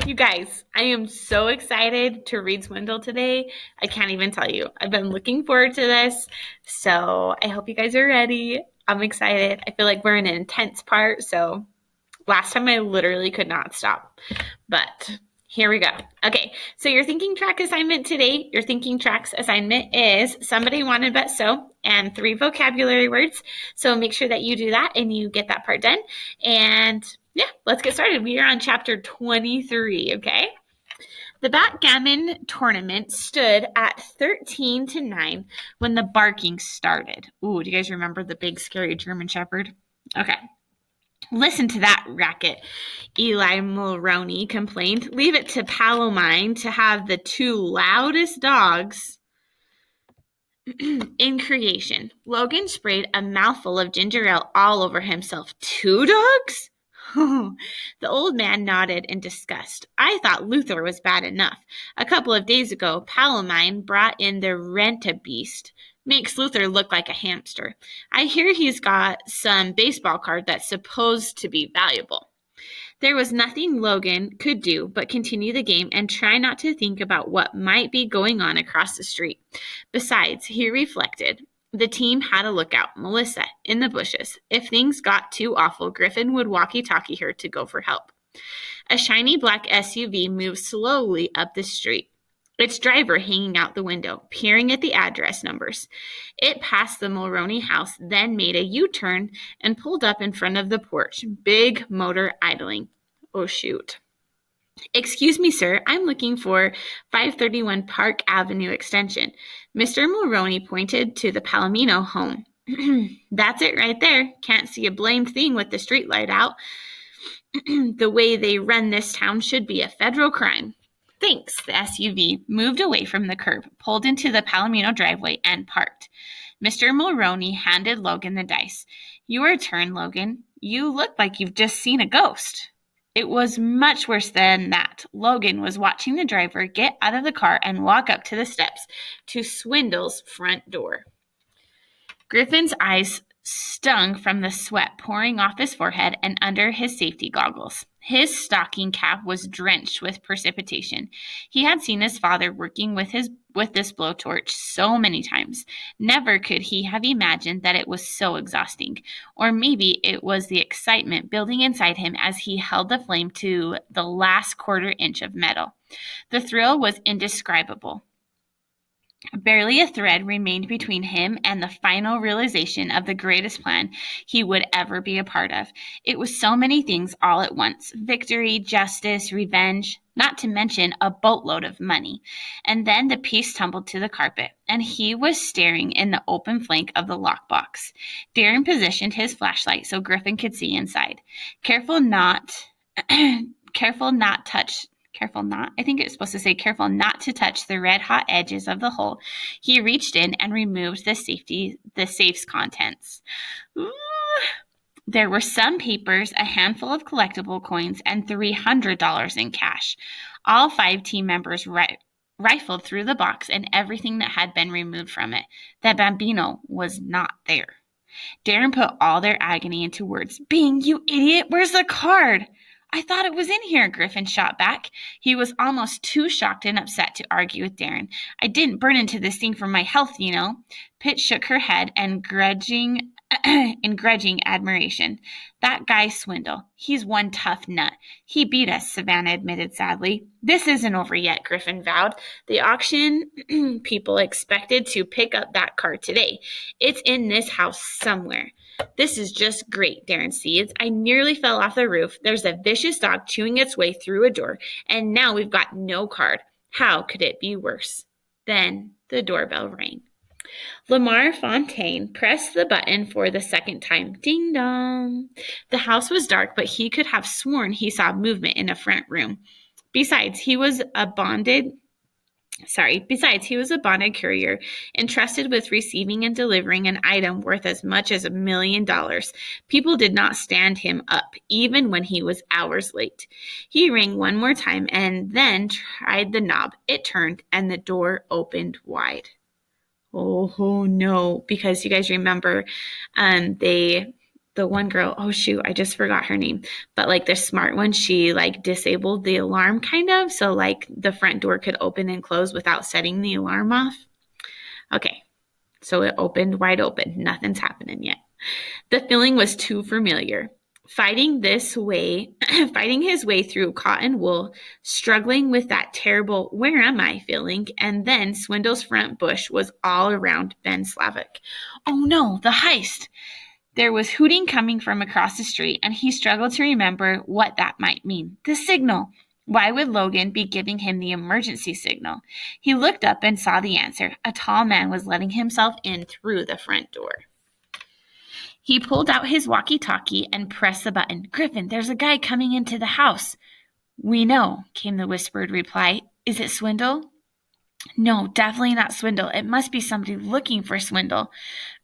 You guys, I am so excited to read Swindle today. I can't even tell you. I've been looking forward to this, so I hope you guys are ready. I'm excited. I feel like we're in an intense part, so last time I literally could not stop. But here we go. Okay, so your thinking track assignment today, your thinking tracks assignment is somebody wanted but so and 3 vocabulary words. So make sure that you do that and you get that part done. And yeah, let's get started. We are on chapter 23, okay? The backgammon tournament stood at 13-9 when the barking started. Ooh, do you guys remember the big scary German Shepherd? Okay. Listen to that racket, Eli Mulroney complained. Leave it to Palomine to have the 2 loudest dogs in creation. Logan sprayed a mouthful of ginger ale all over himself. 2 dogs? The old man nodded in disgust. I thought Luther was bad enough. A couple of days ago, Palomine brought in the rent-a-beast. Makes Luther look like a hamster. I hear he's got some baseball card that's supposed to be valuable. There was nothing Logan could do but continue the game and try not to think about what might be going on across the street. Besides, he reflected, the team had a lookout, Melissa, in the bushes. If things got too awful, Griffin would walkie-talkie her to go for help. A shiny black SUV moved slowly up the street, its driver hanging out the window, peering at the address numbers. It passed the Mulroney house, then made a U-turn and pulled up in front of the porch, big motor idling. Oh, shoot. Excuse me, sir, I'm looking for 531 Park Avenue Extension. Mr. Mulroney pointed to the Palomino home. That's it right there. Can't see a blamed thing with the streetlight out. The way they run this town should be a federal crime. Thanks. The SUV moved away from the curb, pulled into the Palomino driveway, and parked. Mr. Mulroney handed Logan the dice. Your turn, Logan. You look like you've just seen a ghost. It was much worse than that. Logan was watching the driver get out of the car and walk up to the steps to Swindle's front door. Griffin's eyes stung from the sweat pouring off his forehead and under his safety goggles. His stocking cap was drenched with precipitation. He had seen his father working with this blowtorch so many times. Never could he have imagined that it was so exhausting. Or maybe it was the excitement building inside him as he held the flame to the last quarter inch of metal. The thrill was indescribable. Barely a thread remained between him and the final realization of the greatest plan he would ever be a part of. It was so many things all at once: victory, justice, revenge, not to mention a boatload of money. And then the piece tumbled to the carpet, and he was staring in the open flank of the lockbox. Darren positioned his flashlight so Griffin could see inside. Careful not to touch the red-hot edges of the hole. He reached in and removed the safe's contents. Ooh. There were some papers, a handful of collectible coins, and $300 in cash. All 5 team members rifled through the box and everything that had been removed from it. The Bambino was not there. Darren put all their agony into words. Bing, you idiot, where's the card? I thought it was in here, Griffin shot back. He was almost too shocked and upset to argue with Darren. I didn't burn into this thing for my health, you know. Pitt shook her head in grudging admiration. That guy Swindle, he's one tough nut. He beat us, Savannah admitted sadly. This isn't over yet, Griffin vowed. The auction people expected to pick up that car today. It's in this house somewhere. This is just great, Darren seethed. I nearly fell off the roof. There's a vicious dog chewing its way through a door, and now we've got no card. How could it be worse? Then the doorbell rang. Lamar Fontaine pressed the button for the second time. Ding dong. The house was dark, but he could have sworn he saw movement in a front room. Besides, he was a bonded courier entrusted with receiving and delivering an item worth as much as $1 million. People did not stand him up, even when he was hours late. He rang one more time and then tried the knob. It turned, and the door opened wide. Oh no, because you guys remember they the one girl, oh shoot, I just forgot her name, but like the smart one, she like disabled the alarm kind of, so like the front door could open and close without setting the alarm off. Okay, so it opened wide open. Nothing's happening yet. The feeling was too familiar. Fighting his way through cotton wool, struggling with that terrible "where am I" feeling, and then Swindle's front bush was all around Ben Slavic. Oh no, the heist! There was hooting coming from across the street, and he struggled to remember what that might mean. The signal! Why would Logan be giving him the emergency signal? He looked up and saw the answer. A tall man was letting himself in through the front door. He pulled out his walkie-talkie and pressed the button. "Griffin, there's a guy coming into the house." "We know," came the whispered reply. "Is it Swindle?" "No, definitely not Swindle. It must be somebody looking for Swindle."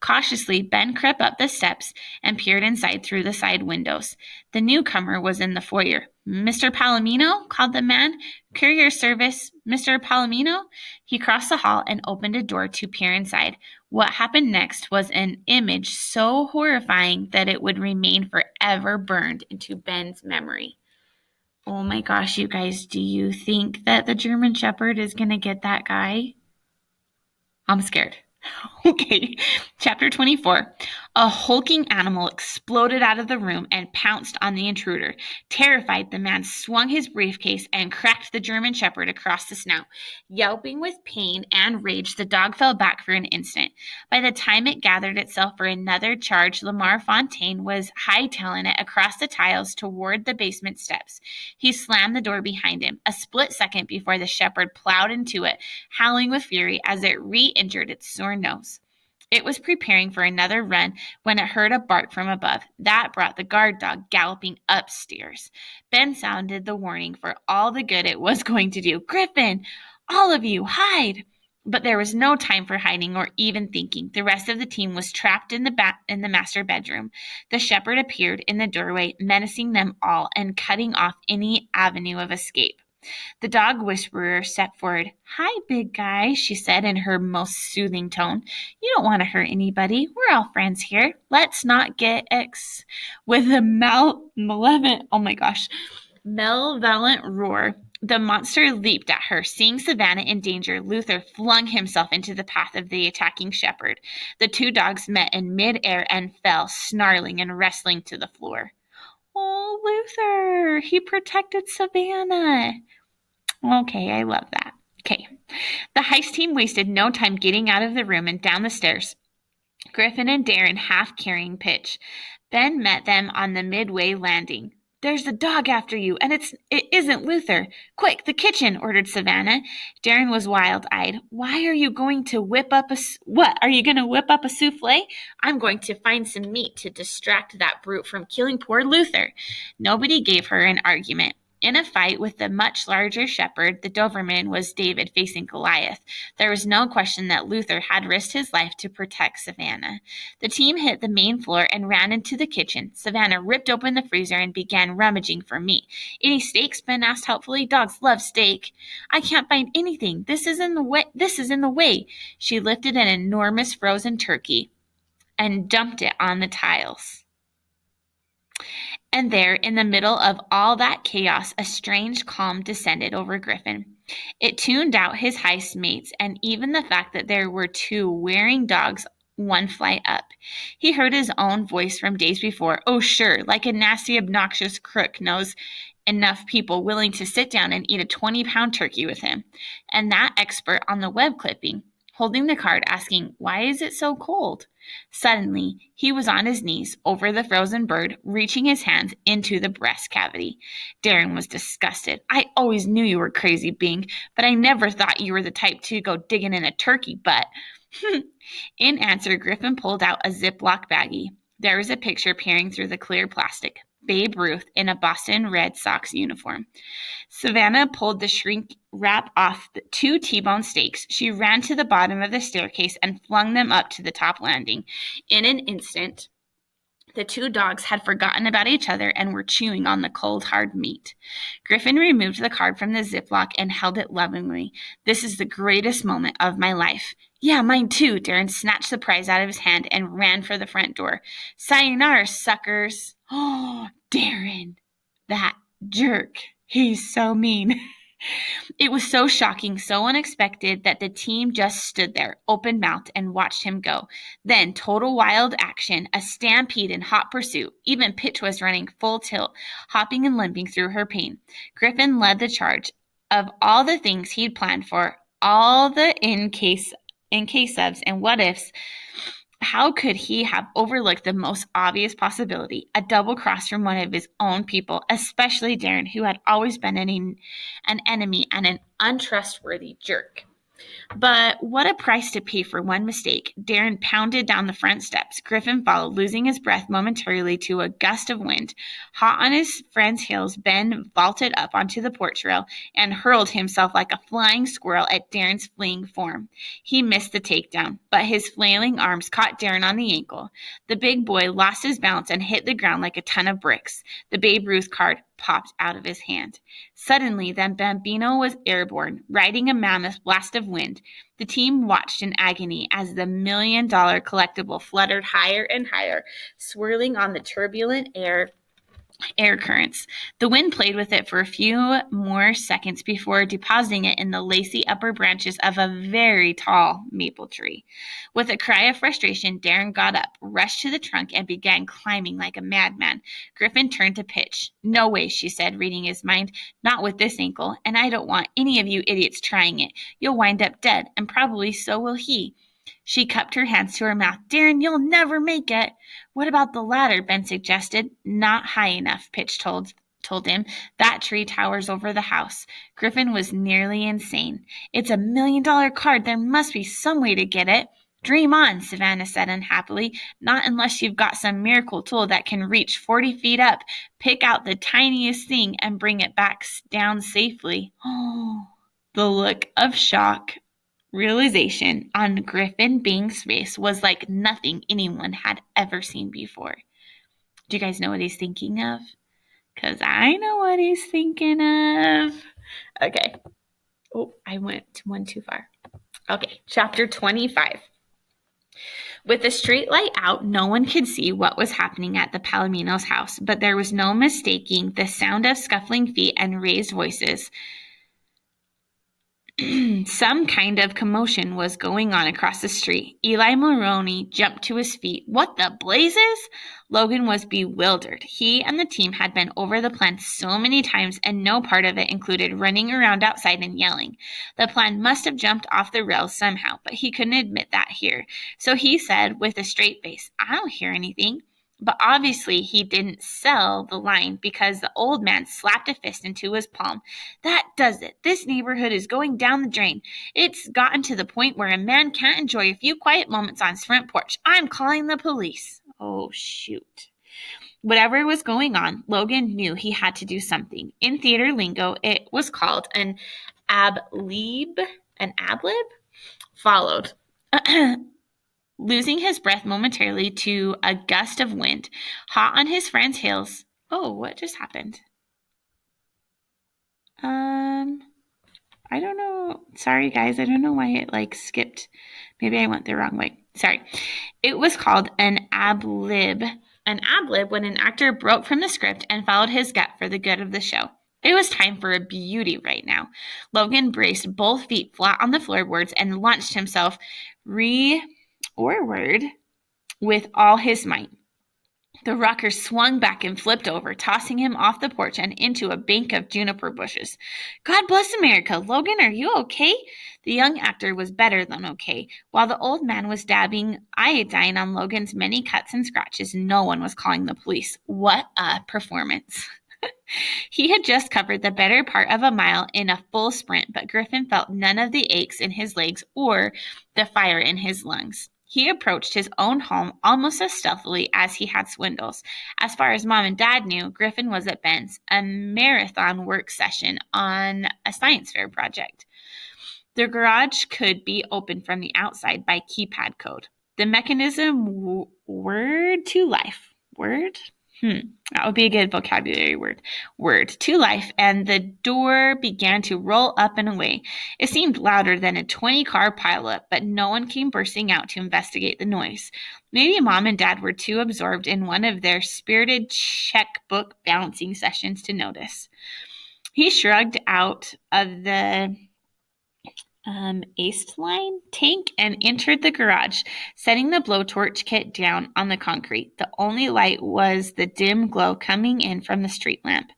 Cautiously, Ben crept up the steps and peered inside through the side windows. The newcomer was in the foyer. "Mr. Palomino?" called the man. "Courier service, Mr. Palomino?" He crossed the hall and opened a door to peer inside. What happened next was an image so horrifying that it would remain forever burned into Ben's memory. Oh my gosh, you guys, do you think that the German Shepherd is going to get that guy? I'm scared. Okay, chapter 24. A hulking animal exploded out of the room and pounced on the intruder. Terrified, the man swung his briefcase and cracked the German Shepherd across the snout. Yelping with pain and rage, the dog fell back for an instant. By the time it gathered itself for another charge, Lamar Fontaine was hightailing it across the tiles toward the basement steps. He slammed the door behind him, a split second before the shepherd plowed into it, howling with fury as it re-injured its sore nose. It was preparing for another run when it heard a bark from above. That brought the guard dog galloping upstairs. Ben sounded the warning for all the good it was going to do. "Griffin, all of you, hide!" But there was no time for hiding or even thinking. The rest of the team was trapped in the master bedroom. The shepherd appeared in the doorway, menacing them all and cutting off any avenue of escape. The dog whisperer stepped forward. "Hi, big guy," she said in her most soothing tone. "You don't want to hurt anybody. We're all friends here. Let's not get With a malevolent roar, the monster leaped at her. Seeing Savannah in danger, Luther flung himself into the path of the attacking shepherd. The two dogs met in mid-air and fell, snarling and wrestling to the floor. "Oh, Luther, he protected Savannah." Okay, I love that. Okay. The heist team wasted no time getting out of the room and down the stairs, Griffin and Darren half carrying Pitch. Ben met them on the midway landing. "There's a dog after you, and it isn't Luther. Quick, the kitchen," ordered Savannah. Darren was wild-eyed. "Why are you going to whip up What, are you going to whip up a souffle?" "I'm going to find some meat to distract that brute from killing poor Luther." Nobody gave her an argument. In a fight with the much larger shepherd, the Doberman was David facing Goliath. There was no question that Luther had risked his life to protect Savannah. The team hit the main floor and ran into the kitchen. Savannah ripped open the freezer and began rummaging for meat. "Any steaks?" Ben asked helpfully. "Dogs love steak." "I can't find anything. This is in the way. She lifted an enormous frozen turkey and dumped it on the tiles. And there, in the middle of all that chaos, a strange calm descended over Griffin. It tuned out his heist mates and even the fact that there were two wearing dogs one flight up. He heard his own voice from days before. Oh, sure, like a nasty, obnoxious crook knows enough people willing to sit down and eat a 20-pound turkey with him. And that expert on the web clipping, holding the card, asking, "Why is it so cold?" Suddenly, he was on his knees over the frozen bird, reaching his hands into the breast cavity. Darren was disgusted. "I always knew you were crazy, Bing, but I never thought you were the type to go digging in a turkey butt." In answer, Griffin pulled out a Ziploc baggie. There was a picture peering through the clear plastic. Babe Ruth in a Boston Red Sox uniform. Savannah pulled the shrink wrap off the 2 T-bone steaks. She ran to the bottom of the staircase and flung them up to the top landing. In an instant, The two dogs had forgotten about each other and were chewing on the cold, hard meat. Griffin removed the card from the Ziploc and held it lovingly. "This is the greatest moment of my life." "Yeah, mine too." Darren snatched the prize out of his hand and ran for the front door. "Sayonara, suckers." "Oh, Darren, that jerk. He's so mean." It was so shocking, so unexpected that the team just stood there, open-mouthed, and watched him go. Then, total wild action, a stampede in hot pursuit. Even Pitch was running full tilt, hopping and limping through her pain. Griffin led the charge. Of all the things he'd planned for, all the in case ofs and what ifs, how could he have overlooked the most obvious possibility, a double cross from one of his own people, especially Darren, who had always been an enemy and an untrustworthy jerk? But what a price to pay for one mistake. Darren pounded down the front steps. Griffin followed, losing his breath momentarily to a gust of wind. Hot on his friend's heels, Ben vaulted up onto the porch rail and hurled himself like a flying squirrel at Darren's fleeing form. He missed the takedown, but his flailing arms caught Darren on the ankle. The big boy lost his balance and hit the ground like a ton of bricks. The Babe Ruth card popped out of his hand. Suddenly, the Bambino was airborne, riding a mammoth blast of wind. The team watched in agony as the $1 million collectible fluttered higher and higher, swirling on the turbulent air currents. The wind played with it for a few more seconds before depositing it in the lacy upper branches of a very tall maple tree. With a cry of frustration, Darren got up, rushed to the trunk, and began climbing like a madman. Griffin turned to Pitch. "No way," she said, reading his mind. "Not with this ankle, and I don't want any of you idiots trying it. You'll wind up dead, and probably so will he." She cupped her hands to her mouth. "Darren, you'll never make it." "What about the ladder?" Ben suggested. "Not high enough," Pitch told him. "That tree towers over the house." Griffin was nearly insane. "It's $1 million card. There must be some way to get it." "Dream on," Savannah said unhappily. "Not unless you've got some miracle tool that can reach 40 feet up, pick out the tiniest thing, and bring it back down safely." Oh, the look of shock, realization on Griffin Bing's face was like nothing anyone had ever seen before. Do you guys know what he's thinking of? Because I know what he's thinking of. Okay. Oh, I went one too far. Okay, chapter 25. With the street light out, no one could see what was happening at the Palomino's house, but there was no mistaking the sound of scuffling feet and raised voices. Some kind of commotion was going on across the street. Eli Maroney jumped to his feet. "What the blazes?" Logan was bewildered. He and the team had been over the plan so many times, and no part of it included running around outside and yelling. The plan must have jumped off the rails somehow, but he couldn't admit that here. So he said with a straight face, "I don't hear anything." But obviously he didn't sell the line because the old man slapped a fist into his palm. "That does it. This neighborhood is going down the drain. It's gotten to the point where a man can't enjoy a few quiet moments on his front porch. I'm calling the police." Oh, shoot. Whatever was going on, Logan knew he had to do something. In theater lingo, it was called an ablib. An ablib? Followed. Losing his breath momentarily to a gust of wind, hot on his friend's heels. Oh, what just happened? I don't know. Sorry, guys. I don't know why it skipped. Maybe I went the wrong way. Sorry. It was called an ablib. An ablib when an actor broke from the script and followed his gut for the good of the show. It was time for a beauty right now. Logan braced both feet flat on the floorboards and launched himself forward with all his might. The rocker swung back and flipped over, tossing him off the porch and into a bank of juniper bushes. "God bless America! Logan, are you okay?" The young actor was better than okay. While the old man was dabbing iodine on Logan's many cuts and scratches, no one was calling the police. What a performance. He had just covered the better part of a mile in a full sprint, but Griffin felt none of the aches in his legs or the fire in his lungs. He approached his own home almost as stealthily as he had Swindle's. As far as Mom and Dad knew, Griffin was at Ben's, a marathon work session on a science fair project. The garage could be opened from the outside by keypad code. The mechanism whirred to life. word? That would be a good vocabulary word. Word to life, and the door began to roll up and away. It seemed louder than a 20-car pileup, but no one came bursting out to investigate the noise. Maybe Mom and Dad were too absorbed in one of their spirited checkbook balancing sessions to notice. He shrugged out of the Aced line tank and entered the garage, setting the blowtorch kit down on the concrete. The only light was the dim glow coming in from the street lamp.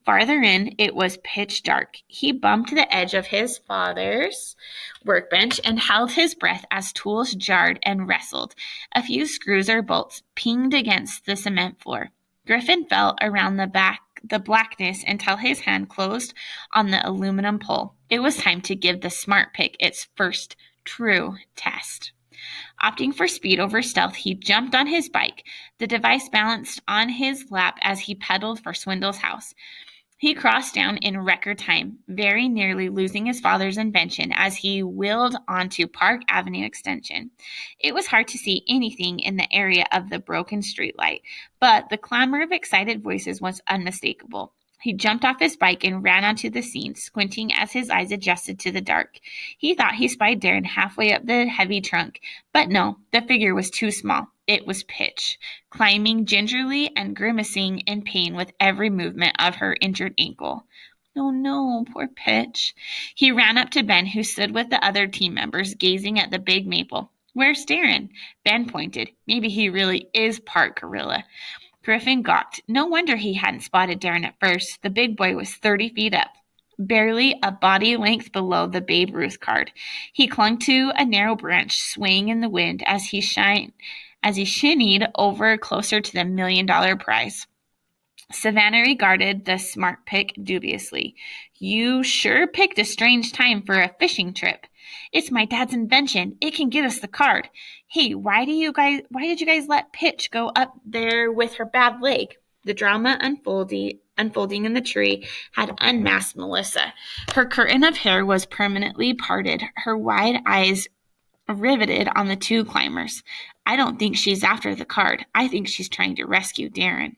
Farther in, it was pitch dark. He bumped the edge of his father's workbench and held his breath as tools jarred and wrestled. A few screws or bolts pinged against the cement floor. Griffin felt around the blackness until his hand closed on the aluminum pole. It was time to give the smart pick its first true test. Opting for speed over stealth, he jumped on his bike. The device balanced on his lap as he pedaled for Swindle's house. He crossed town in record time, very nearly losing his father's invention as he wheeled onto Park Avenue Extension. It was hard to see anything in the area of the broken streetlight, but the clamor of excited voices was unmistakable. He jumped off his bike and ran onto the scene, squinting as his eyes adjusted to the dark. He thought he spied Darren halfway up the heavy trunk, but no, the figure was too small. It was Pitch, climbing gingerly and grimacing in pain with every movement of her injured ankle. Oh no, poor Pitch. He ran up to Ben, who stood with the other team members, gazing at the big maple. Where's Darren? Ben pointed. Maybe he really is part gorilla. Griffin gawked. No wonder he hadn't spotted Darren at first. The big boy was 30 feet up, barely a body length below the Babe Ruth card. He clung to a narrow branch, swaying in the wind as he shinnied over closer to the $1 million prize. Savannah regarded the smart pick dubiously. You sure picked a strange time for a fishing trip. It's my dad's invention. It can get us the card. Hey, why did you guys let Pitch go up there with her bad leg? The drama unfolding in the tree had unmasked Melissa. Her curtain of hair was permanently parted, her wide eyes riveted on the two climbers. I don't think she's after the card. I think she's trying to rescue Darren.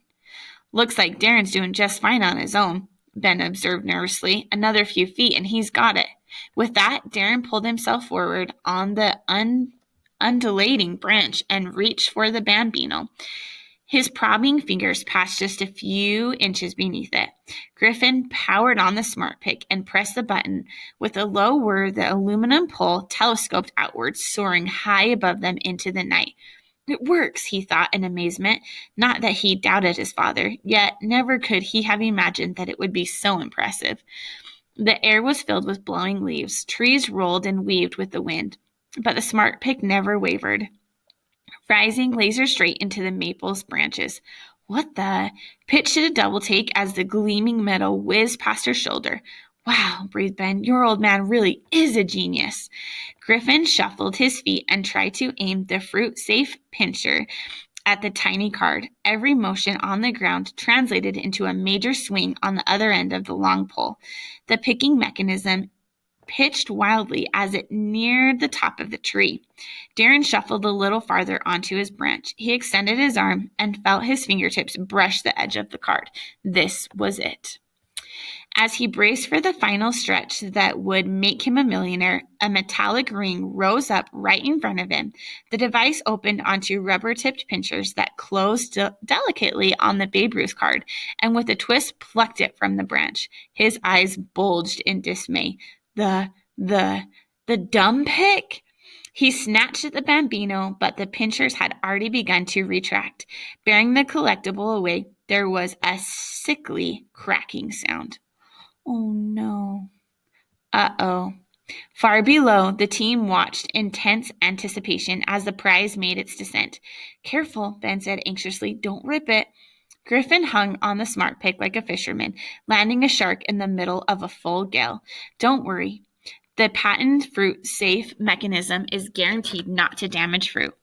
Looks like Darren's doing just fine on his own, Ben observed nervously. Another few feet and he's got it. With that, Darren pulled himself forward on the undulating branch and reached for the bambino. His probing fingers passed just a few inches beneath it. Griffin powered on the smart pick and pressed the button. With a low whir, the aluminum pole telescoped outwards, soaring high above them into the night. It works, he thought in amazement. Not that he doubted his father, yet never could he have imagined that it would be so impressive. The air was filled with blowing leaves. Trees rolled and weaved with the wind, but the smart pick never wavered, rising laser straight into the maple's branches. What the? Pitch did a double take as the gleaming metal whizzed past her shoulder. Wow, breathed Ben, your old man really is a genius. Griffin shuffled his feet and tried to aim the fruit-safe pincher at the tiny card. Every motion on the ground translated into a major swing on the other end of the long pole. The picking mechanism pitched wildly as it neared the top of the tree. Darren shuffled a little farther onto his branch. He extended his arm and felt his fingertips brush the edge of the card. This was it. As he braced for the final stretch that would make him a millionaire, a metallic ring rose up right in front of him. The device opened onto rubber-tipped pinchers that closed delicately on the Babe Ruth card, and with a twist plucked it from the branch. His eyes bulged in dismay. The dumb pick? He snatched at the bambino, but the pinchers had already begun to retract. Bearing the collectible away, there was a sickly cracking sound. Oh, no. Uh-oh. Far below, the team watched in tense anticipation as the prize made its descent. Careful, Ben said anxiously. Don't rip it. Griffin hung on the smart pick like a fisherman, landing a shark in the middle of a full gale. Don't worry. The patent fruit-safe mechanism is guaranteed not to damage fruit.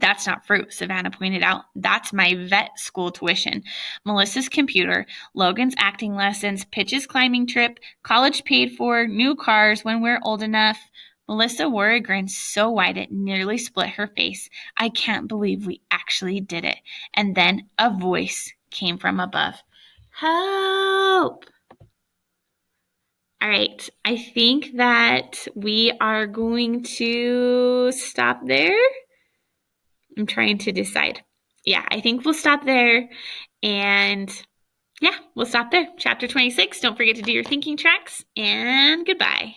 That's not fruit, Savannah pointed out. That's my vet school tuition. Melissa's computer, Logan's acting lessons, Pitch's climbing trip, college paid for, new cars when we're old enough. Melissa wore a grin so wide it nearly split her face. I can't believe we actually did it. And then a voice came from above. Help! All right, I think that we are going to stop there. I'm trying to decide. Yeah, I think we'll stop there. And yeah, we'll stop there. Chapter 26. Don't forget to do your thinking tracks. And goodbye.